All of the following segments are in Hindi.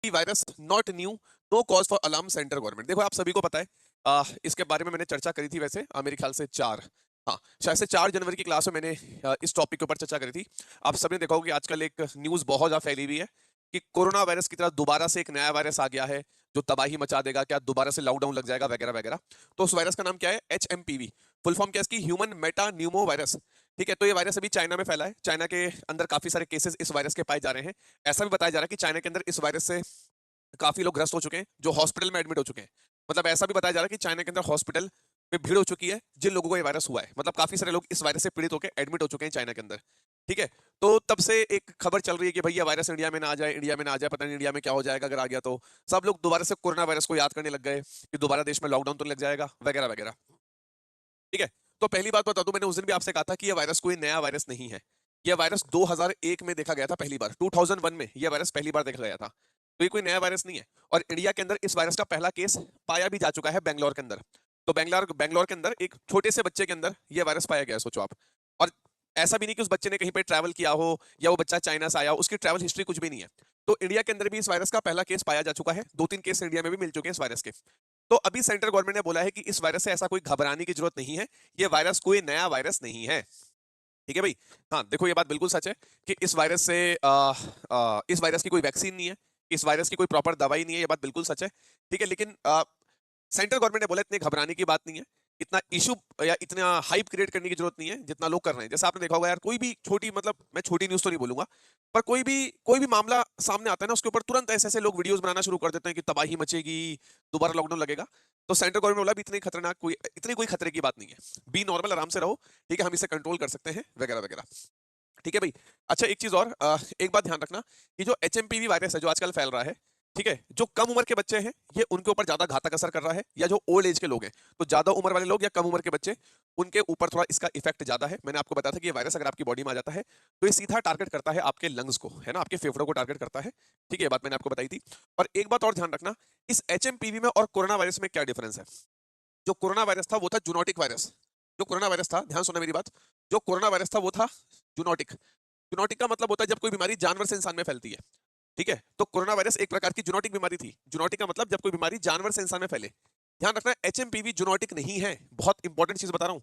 Virus not new, no cause for alarm centre government. देखो आप सभी को पता है, इसके बारे में मैंने चर्चा करी थी वैसे, मेरे ख्याल से हाँ शायद से 4 जनवरी की क्लास में मैंने इस टॉपिक के ऊपर चर्चा करी थी। आप सबने देखा होगा कि आजकल एक न्यूज बहुत ज्यादा फैली हुई है कि कोरोना वायरस की तरह दोबारा से एक नया वायरस आ गया है जो तबाही मचा देगा, क्या दोबारा से लॉकडाउन लग जाएगा वगैरह वगैरह। तो उस वायरस का नाम क्या है? HMPV। फुल फॉर्म क्या है इसकी? Human Meta Numa virus. ठीक है, तो ये वायरस अभी चाइना में फैला है। चाइना के अंदर काफी सारे केसेस इस वायरस के पाए जा रहे हैं। ऐसा भी बताया जा रहा है कि चाइना के अंदर इस वायरस से काफी लोग ग्रस्त हो चुके हैं जो हॉस्पिटल में एडमिट हो चुके हैं। मतलब ऐसा भी बताया जा रहा है कि चाइना के अंदर हॉस्पिटल में भीड़ हो चुकी है जिन लोगों को ये वायरस हुआ है। मतलब काफी सारे लोग इस वायरस से पीड़ित होकर एडमिट हो चुके हैं चाइना के अंदर। ठीक है, तो तब से एक खबर चल रही है कि भाई ये वायरस इंडिया में ना आ जाए, इंडिया में ना आ जाए, पता नहीं इंडिया में क्या हो जाएगा अगर आ गया तो। सब लोग दोबारा से कोरोना वायरस को याद करने लग गए कि दोबारा देश में लॉकडाउन तो लग जाएगा वगैरह वगैरह। ठीक है, तो पहली बात बता दूं, मैंने उस दिन भी आपसे कहा था कि यह वायरस कोई नया वायरस नहीं है। यह वायरस 2001 में देखा गया था पहली बार, 2001 में यह वायरस पहली बार देखा गया था। तो ये कोई नया वायरस नहीं है। और इंडिया के अंदर इस वायरस का पहला केस पाया भी जा चुका है बेंगलोर के अंदर। तो बेंगलोर बेंगलोर के अंदर एक छोटे से बच्चे के अंदर यह वायरस पाया गया, सोचो आप। और ऐसा भी नहीं कि उस बच्चे ने कहीं पे ट्रैवल किया हो या वो बच्चा चाइना से आया हो, उसकी ट्रैवल हिस्ट्री कुछ भी नहीं है। तो इंडिया के अंदर भी इस वायरस का पहला केस पाया जा चुका है। 2-3 केस इंडिया में भी मिल चुके हैं इस वायरस के। तो अभी सेंट्रल गवर्नमेंट ने बोला है कि इस वायरस से ऐसा कोई घबराने की जरूरत नहीं है। ये वायरस कोई नया वायरस नहीं है। ठीक है भाई। हाँ देखो, ये बात बिल्कुल सच है कि इस वायरस से इस वायरस की कोई वैक्सीन नहीं है, इस वायरस की कोई प्रॉपर दवाई नहीं है, ये बात बिल्कुल सच है। ठीक है, लेकिन सेंट्रल गवर्नमेंट ने बोला इतने घबराने की बात नहीं है, इतना इशू या इतना हाइप क्रिएट करने की जरूरत नहीं है जितना लोग कर रहे हैं। जैसे आपने देखा होगा यार, कोई भी छोटी, मतलब मैं छोटी न्यूज तो नहीं बोलूंगा, पर कोई भी मामला सामने आता है ना, उसके ऊपर तुरंत ऐसे ऐसे लोग वीडियोस बनाना शुरू कर देते हैं कि तबाही मचेगी, दोबारा लॉकडाउन लगेगा। तो सेंट्रल गवर्नमेंट बोला भी इतनी कोई खतरे की बात नहीं है, बी नॉर्मल, आराम से रहो। ठीक है, हम इसे कंट्रोल कर सकते हैं वगैरह वगैरह। ठीक है भाई। अच्छा एक चीज और, एक बात ध्यान रखना कि जो HMPV वायरस है जो आजकल फैल रहा है, ठीक है, जो कम उम्र के बच्चे हैं ये उनके ऊपर ज्यादा घातक असर कर रहा है, या जो ओल्ड एज के लोग हैं, तो ज्यादा उम्र वाले लोग या कम उम्र के बच्चे, उनके ऊपर थोड़ा इसका इफेक्ट ज्यादा है। मैंने आपको बताया था कि ये वायरस अगर आपकी बॉडी में आ जाता है तो ये सीधा टारगेट करता है आपके लंग्स को, है ना, आपके फेफड़ों को टारगेट करता है। ठीक है, ये बात मैंने आपको बताई थी। और एक बात और ध्यान रखना, इस HMPV में और कोरोना वायरस में क्या डिफरेंस है। जो कोरोना वायरस था वो था जूनोटिक वायरस। जो कोरोना वायरस था, ध्यान सुना मेरी बात, जो कोरोना वायरस था वो था जूनोटिक। जूनोटिक का मतलब होता है जब कोई बीमारी जानवर से इंसान में फैलती है। ठीक है, तो कोरोना वायरस एक प्रकार की जूनोटिक बीमारी थी। जूनोटिक का मतलब जब कोई बीमारी जानवर से इंसान में फैले। ध्यान रखना, HMPV जूनोटिक नहीं है। बहुत इंपॉर्टेंट चीज बता रहा हूं,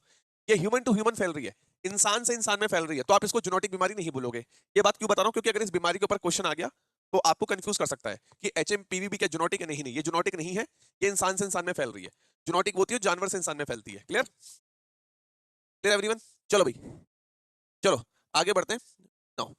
ये ह्यूमन टू ह्यूमन फैल रही है, इंसान से इंसान में फैल रही है, तो आप इसको जूनोटिक बीमारी नहीं बोलोगे। ये बात क्यों बता रहा हूं, क्योंकि अगर इस बीमारी के ऊपर क्वेश्चन आ गया तो आपको कंफ्यूज कर सकता है कि HMPV भी क्या जूनोटिक है। नहीं नहीं, ये जूनोटिक नहीं है, ये इंसान से इंसान में फैल रही है। जूनोटिक होती है जानवर से इंसान में फैलती है। क्लियर? Clear everyone? चलो भाई, चलो आगे बढ़ते हैं। नाउ